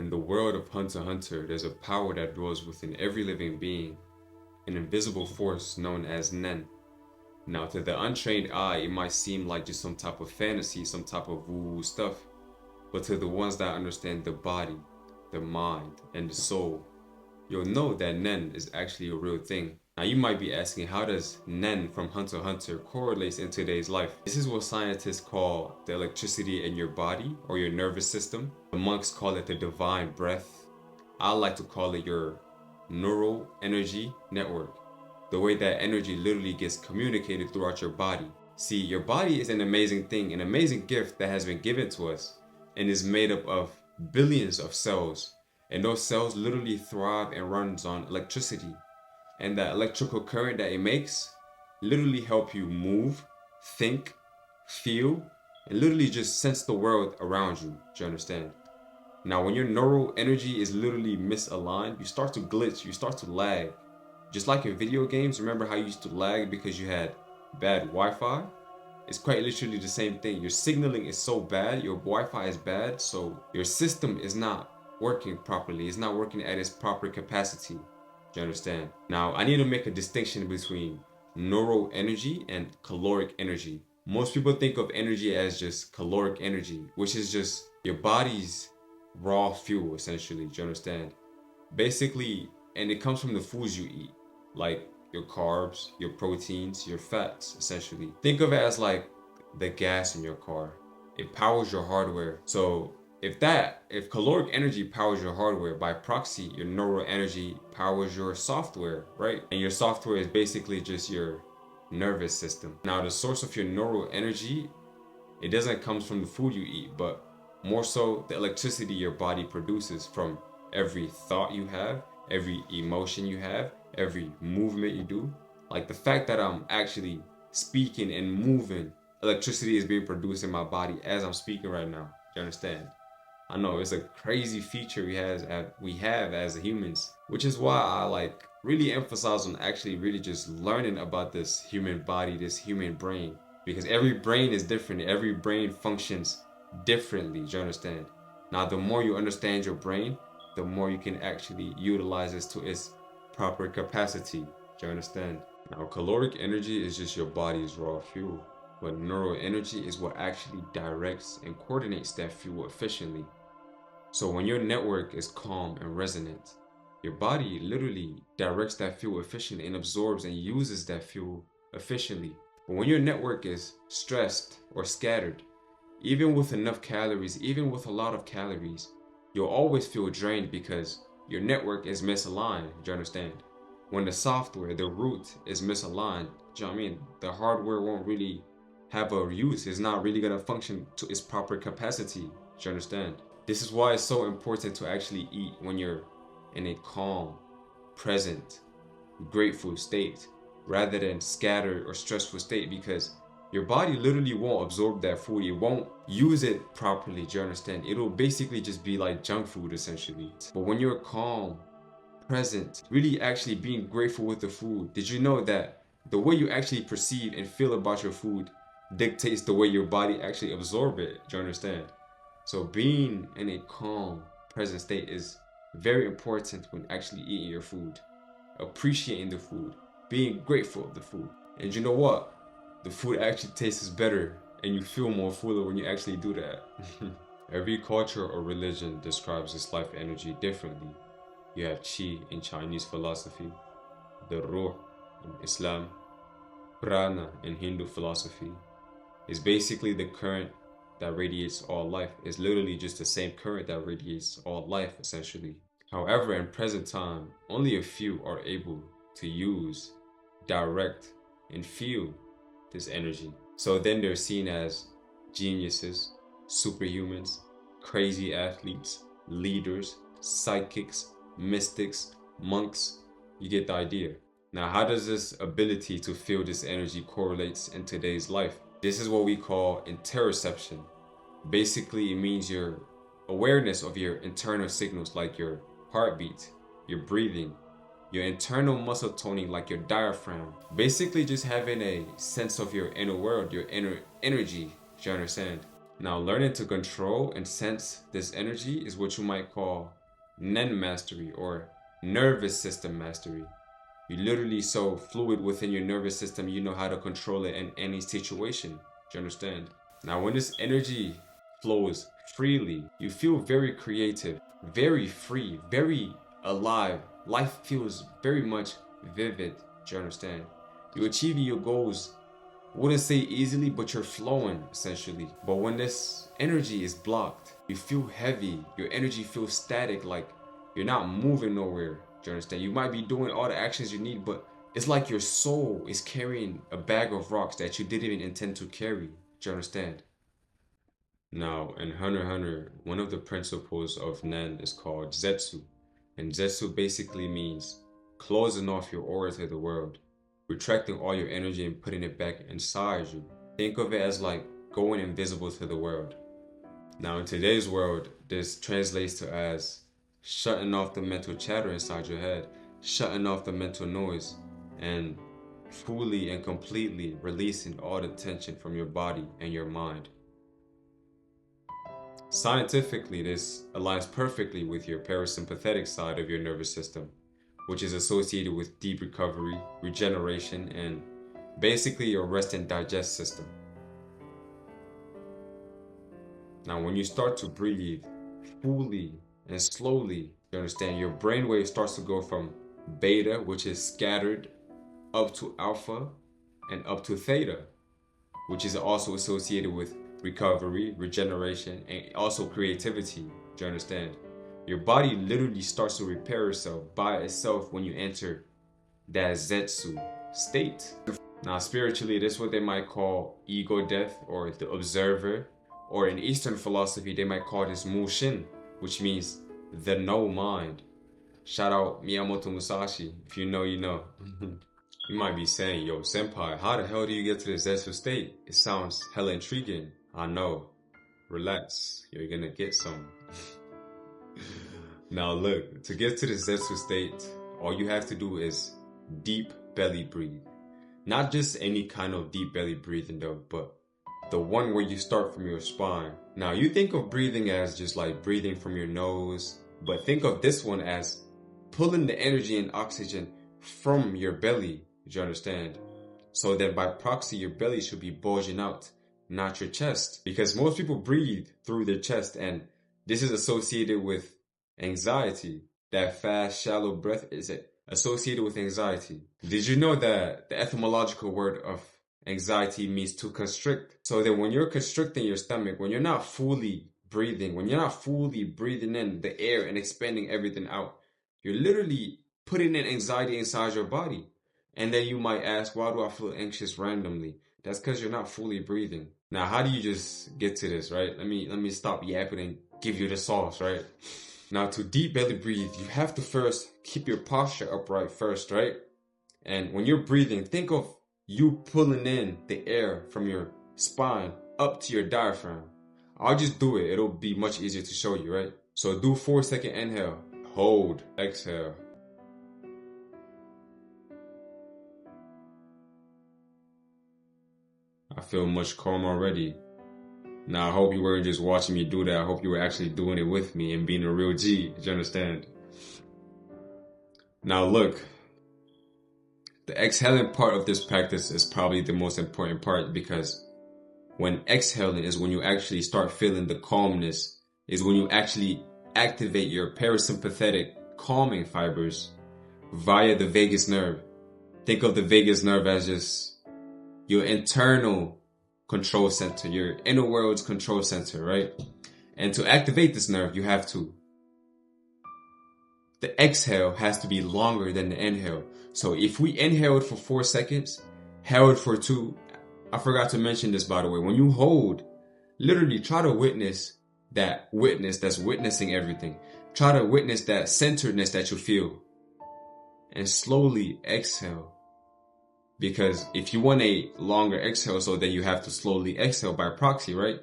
In the world of Hunter x Hunter, there's a power that dwells within every living being, an invisible force known as Nen. Now, to the untrained eye, it might seem like just some type of fantasy, some type of woo-woo stuff, but to the ones that understand the body, the mind, and the soul, you'll know that Nen is actually a real thing. Now you might be asking, how does Nen from Hunter x Hunter correlates in today's life? This is what scientists call the electricity in your body or your nervous system. The monks call it the divine breath. I like to call it your neural energy network. The way that energy literally gets communicated throughout your body. See, your body is an amazing thing, an amazing gift that has been given to us and is made up of billions of cells. And those cells literally thrive and runs on electricity. And that electrical current that it makes literally help you move, think, feel, and literally just sense the world around you. Do you understand? Now, when your neural energy is literally misaligned, you start to glitch, you start to lag. Just like in video games, remember how you used to lag because you had bad Wi-Fi? It's quite literally the same thing. Your signaling is so bad, your Wi-Fi is bad, so your system is not working properly. It's not working at its proper capacity. Do you understand? Now, I need to make a distinction between neural energy and caloric energy. Most people think of energy as just caloric energy, which is just your body's raw fuel, essentially. Do you understand? Basically, and it comes from the foods you eat, like your carbs, your proteins, your fats, essentially. Think of it as like the gas in your car. It powers your hardware. So if caloric energy powers your hardware, by proxy, your neural energy powers your software, right? And your software is basically just your nervous system. Now, the source of your neural energy, it doesn't come from the food you eat, but more so the electricity your body produces from every thought you have, every emotion you have, every movement you do. Like the fact that I'm actually speaking and moving, electricity is being produced in my body as I'm speaking right now. Do you understand? I know it's a crazy feature we have as humans, which is why I like really emphasize on actually really just learning about this human body, this human brain, because every brain is different. Every brain functions differently. Do you understand? Now, the more you understand your brain, the more you can actually utilize this to its proper capacity. Do you understand? Now, caloric energy is just your body's raw fuel, but neural energy is what actually directs and coordinates that fuel efficiently. So when your network is calm and resonant, your body literally directs that fuel efficiently and absorbs and uses that fuel efficiently. But when your network is stressed or scattered, even with enough calories, even with a lot of calories, you'll always feel drained because your network is misaligned. Do you understand? When the software, the root is misaligned, do you know what I mean? The hardware won't really have a use. It's not really gonna function to its proper capacity. Do you understand? This is why it's so important to actually eat when you're in a calm, present, grateful state rather than scattered or stressful state, because your body literally won't absorb that food. It won't use it properly. Do you understand? It'll basically just be like junk food essentially. But when you're calm, present, really actually being grateful with the food, did you know that the way you actually perceive and feel about your food dictates the way your body actually absorb it? Do you understand? So being in a calm, present state is very important when actually eating your food, appreciating the food, being grateful of the food. And you know what? The food actually tastes better and you feel more fuller when you actually do that. Every culture or religion describes this life energy differently. You have Qi in Chinese philosophy, the Ruh in Islam, Prana in Hindu philosophy. It's basically the current that radiates all life. Is literally just the same current that radiates all life, essentially. However, in present time, only a few are able to use, direct, and feel this energy. So then they're seen as geniuses, superhumans, crazy athletes, leaders, psychics, mystics, monks. You get the idea. Now, how does this ability to feel this energy correlates in today's life? This is what we call interoception. Basically, it means your awareness of your internal signals like your heartbeat, your breathing, your internal muscle toning like your diaphragm. Basically just having a sense of your inner world, your inner energy. Do you understand? Now, learning to control and sense this energy is what you might call Nen mastery or nervous system mastery. You're literally so fluid within your nervous system, you know how to control it in any situation. Do you understand? Now, when this energy flows freely, you feel very creative, very free, very alive. Life feels very much vivid. Do you understand? You're achieving your goals, wouldn't say easily, but you're flowing essentially. But when this energy is blocked, you feel heavy. Your energy feels static, like you're not moving nowhere. Do you understand? You might be doing all the actions you need, but it's like your soul is carrying a bag of rocks that you didn't even intend to carry. Do you understand? Now, in Hunter x Hunter, one of the principles of Nen is called Zetsu. And Zetsu basically means closing off your aura to the world, retracting all your energy and putting it back inside you. Think of it as like going invisible to the world. Now, in today's world, this translates to as shutting off the mental chatter inside your head, shutting off the mental noise, and fully and completely releasing all the tension from your body and your mind. Scientifically, this aligns perfectly with your parasympathetic side of your nervous system, which is associated with deep recovery, regeneration, and basically your rest and digest system. Now, when you start to breathe fully and slowly, you understand your brainwave starts to go from beta, which is scattered, up to alpha, and up to theta, which is also associated with recovery, regeneration, and also creativity. Do you understand? Your body literally starts to repair itself by itself when you enter that Zetsu state. Now, spiritually, this is what they might call ego death or the observer, or in Eastern philosophy, they might call this Mushin, which means the no mind. Shout out Miyamoto Musashi. If you know, you know. You might be saying, yo, senpai, how the hell do you get to the Zetsu state? It sounds hella intriguing. I know. Relax. You're gonna get some. Now look, to get to the Zetsu state, all you have to do is deep belly breathe. Not just any kind of deep belly breathing though, but the one where you start from your spine. Now you think of breathing as just like breathing from your nose, but think of this one as pulling the energy and oxygen from your belly. You understand? So that by proxy, your belly should be bulging out, not your chest. Because most people breathe through their chest, and this is associated with anxiety. That fast, shallow breath is associated with anxiety. Did you know that the etymological word of anxiety means to constrict? So that when you're constricting your stomach, when you're not fully breathing, when you're not fully breathing in the air and expanding everything out, you're literally putting in anxiety inside your body. And then you might ask, why do I feel anxious randomly? That's because you're not fully breathing. Now, how do you just get to this, right? Let me stop yapping and give you the sauce, right? Now, to deep belly breathe, you have to first keep your posture upright first, right? And when you're breathing, think of you pulling in the air from your spine up to your diaphragm. I'll just do it. It'll be much easier to show you, right? So do 4-second inhale, hold, exhale. I feel much calmer already. Now, I hope you weren't just watching me do that. I hope you were actually doing it with me and being a real G. Do you understand? Now, look. The exhaling part of this practice is probably the most important part, because when exhaling is when you actually start feeling the calmness, is when you actually activate your parasympathetic calming fibers via the vagus nerve. Think of the vagus nerve as just your internal control center, your inner world's control center, right? And to activate this nerve, the exhale has to be longer than the inhale. So if we inhaled for 4 seconds, held for 2, I forgot to mention this, by the way, when you hold, literally try to witness that witness that's witnessing everything. Try to witness that centeredness that you feel. And slowly exhale. Because if you want a longer exhale, so then you have to slowly exhale by proxy, right?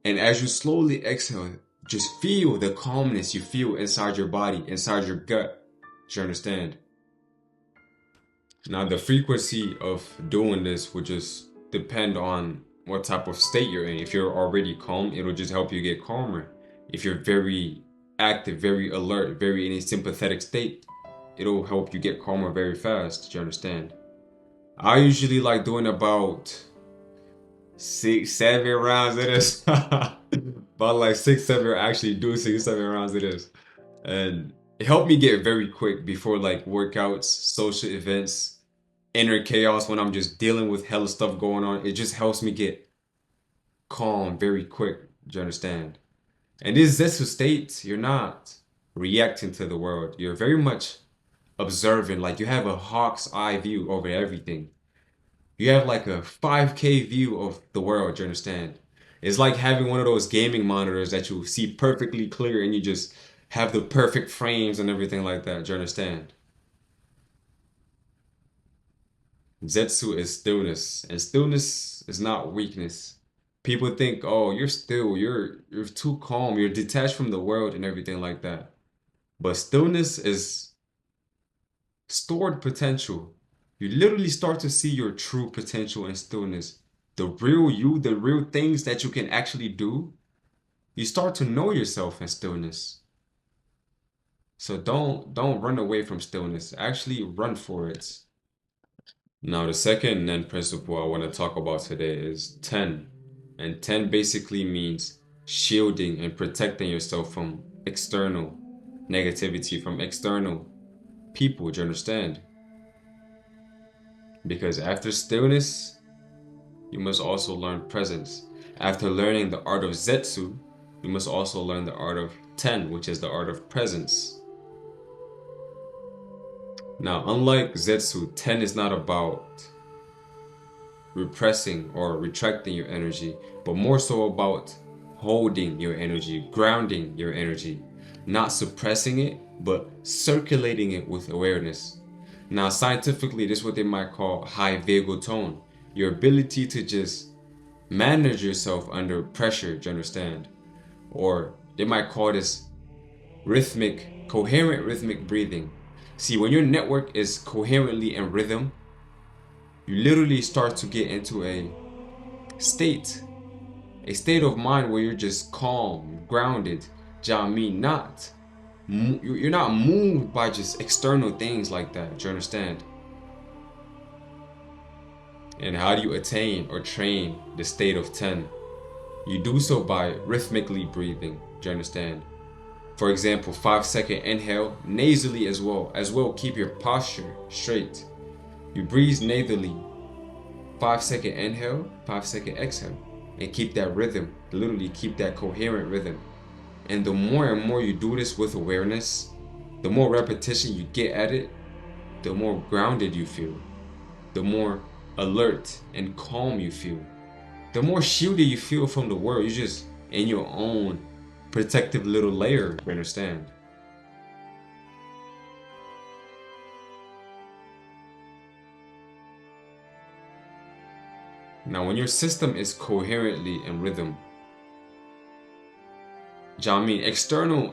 And as you slowly exhale, just feel the calmness you feel inside your body, inside your gut. Do you understand? Now, the frequency of doing this would just depend on what type of state you're in. If you're already calm, it'll just help you get calmer. If you're very active, very alert, very in a sympathetic state, it'll help you get calmer very fast. Do you understand? I usually like doing about 6, 7 rounds of this. About like 6, 7, actually do 6, 7 rounds of this. And it helped me get very quick before like workouts, social events, inner chaos when I'm just dealing with hella stuff going on. It just helps me get calm very quick. Do you understand? And this Zetsu state, you're not reacting to the world. You're very much observing, like you have a hawk's eye view over everything. You have like a 5K view of the world, you understand? It's like having one of those gaming monitors that you see perfectly clear and you just have the perfect frames and everything like that, do you understand? Zetsu is stillness, and stillness is not weakness. People think, oh, you're still, you're too calm, you're detached from the world and everything like that. But stillness is stored potential. You literally start to see your true potential in stillness. The real you, the real things that you can actually do. You start to know yourself in stillness. So don't run away from stillness. Actually run for it. Now the second Nen principle I want to talk about today is Ten. And Ten basically means shielding and protecting yourself from external negativity, from external people, do you understand? Because after stillness, you must also learn presence. After learning the art of Zetsu, you must also learn the art of Ten, which is the art of presence. Now, unlike Zetsu, Ten is not about repressing or retracting your energy, but more so about holding your energy, grounding your energy, not suppressing it, but circulating it with awareness. Now, scientifically, this is what they might call high vagal tone. Your ability to just manage yourself under pressure, do you understand? Or they might call this coherent rhythmic breathing. See, when your network is coherently in rhythm, you literally start to get into a state of mind where you're just calm, grounded. You're not moved by just external things like that. Do you understand? And how do you attain or train the state of Ten? You do so by rhythmically breathing. Do you understand? For example, 5-second inhale, nasally as well. Keep your posture straight. You breathe nasally. 5-second inhale, 5-second exhale. And keep that rhythm. Literally keep that coherent rhythm. And the more and more you do this with awareness, the more repetition you get at it, the more grounded you feel. The more alert and calm you feel. The more shielded you feel from the world. You're just in your own protective little layer, you understand? Now, when your system is coherently in rhythm, external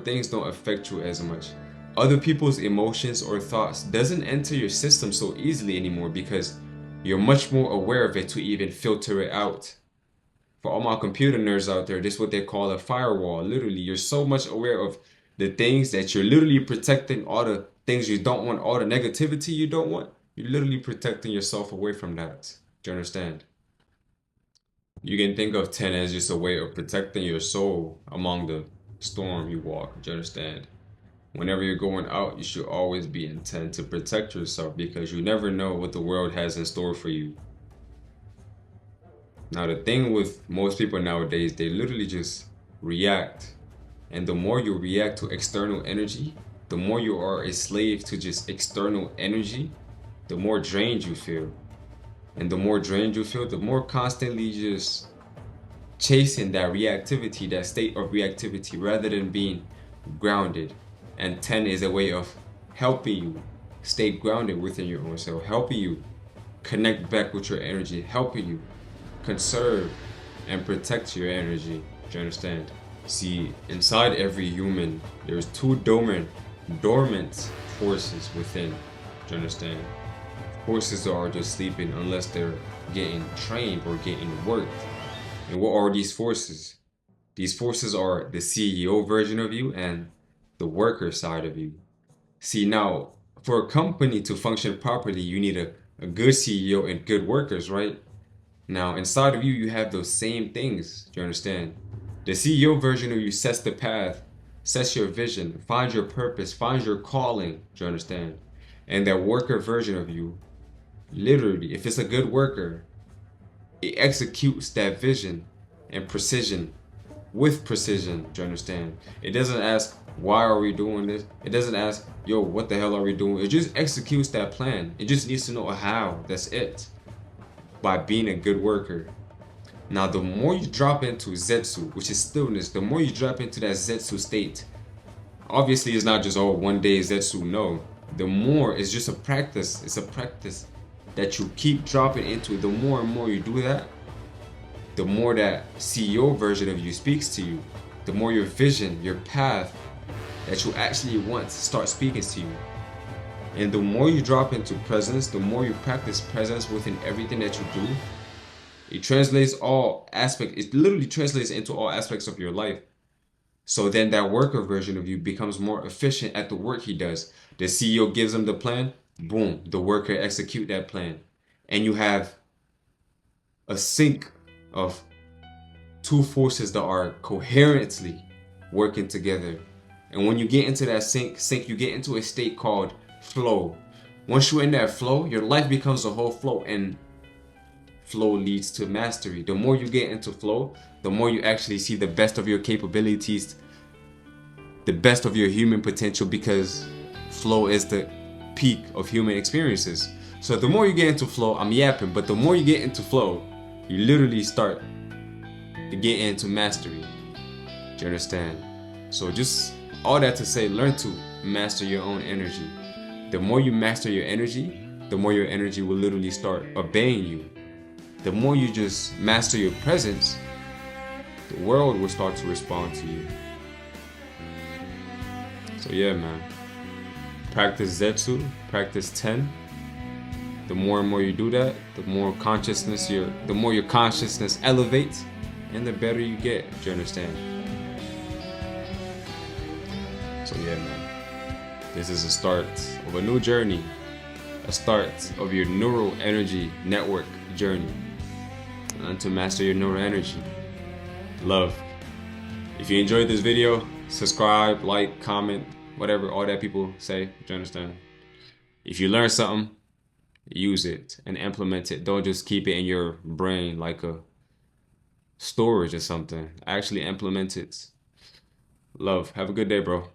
things don't affect you as much. Other people's emotions or thoughts doesn't enter your system so easily anymore because you're much more aware of it to even filter it out. For all my computer nerds out there, this is what they call a firewall. Literally, you're so much aware of the things that you're literally protecting, all the things you don't want, all the negativity you don't want. You're literally protecting yourself away from that. Do you understand? You can think of Ten as just a way of protecting your soul among the storm you walk. Do you understand? Whenever you're going out, you should always be in Ten to protect yourself because you never know what the world has in store for you. Now, the thing with most people nowadays, they literally just react. And the more you react to external energy, the more you are a slave to just external energy, the more drained you feel. And the more drained you feel, the more constantly just chasing that reactivity, that state of reactivity, rather than being grounded. And Ten is a way of helping you stay grounded within your own self, helping you connect back with your energy, helping you conserve and protect your energy. Do you understand? See, inside every human, there's two dormant forces within. Do you understand? Horses are just sleeping unless they're getting trained or getting worked. And what are these forces? These forces are the CEO version of you and the worker side of you. See, now, for a company to function properly, you need a good CEO and good workers, right? Now, inside of you, you have those same things. Do you understand? The CEO version of you sets the path, sets your vision, finds your purpose, finds your calling. Do you understand? And that worker version of you, literally, if it's a good worker, it executes that vision and precision with precision. Do you understand? It doesn't ask, why are we doing this? It doesn't ask, yo, what the hell are we doing? It just executes that plan. It just needs to know how. That's it. By being a good worker. Now, the more you drop into Zetsu, which is stillness, the more you drop into that Zetsu state, obviously it's not just, oh, one day Zetsu, no. The more, it's just a practice. It's a practice that you keep dropping into. The more and more you do that, the more that CEO version of you speaks to you, the more your vision, your path that you actually want starts speaking to you. And the more you drop into presence, the more you practice presence within everything that you do, it translates all aspects, it literally translates into all aspects of your life. So then that worker version of you becomes more efficient at the work he does. The CEO gives him the plan, boom, the worker execute that plan. And you have a sync of two forces that are coherently working together. And when you get into that sync, you get into a state called flow. Once you're in that flow, your life becomes a whole flow, and flow leads to mastery. The more you get into flow, the more you actually see the best of your capabilities, the best of your human potential, because flow is the peak of human experiences. So the more you get into flow, I'm yapping, but the more you get into flow, you literally start to get into mastery. Do you understand? So just all that to say, learn to master your own energy. The more you master your energy, the more your energy will literally start obeying you. The more you just master your presence, the world will start to respond to you. So yeah, man. Practice Zetsu, practice 10. The more and more you do that, the more your consciousness elevates, and the better you get. Do you understand? So yeah, man. This is a start of a new journey, a start of your neural energy network journey. And to master your neural energy. Love. If you enjoyed this video, subscribe, like, comment, whatever, all that people say. Do you understand? If you learn something, use it and implement it. Don't just keep it in your brain like a storage or something. Actually implement it. Love. Have a good day, bro.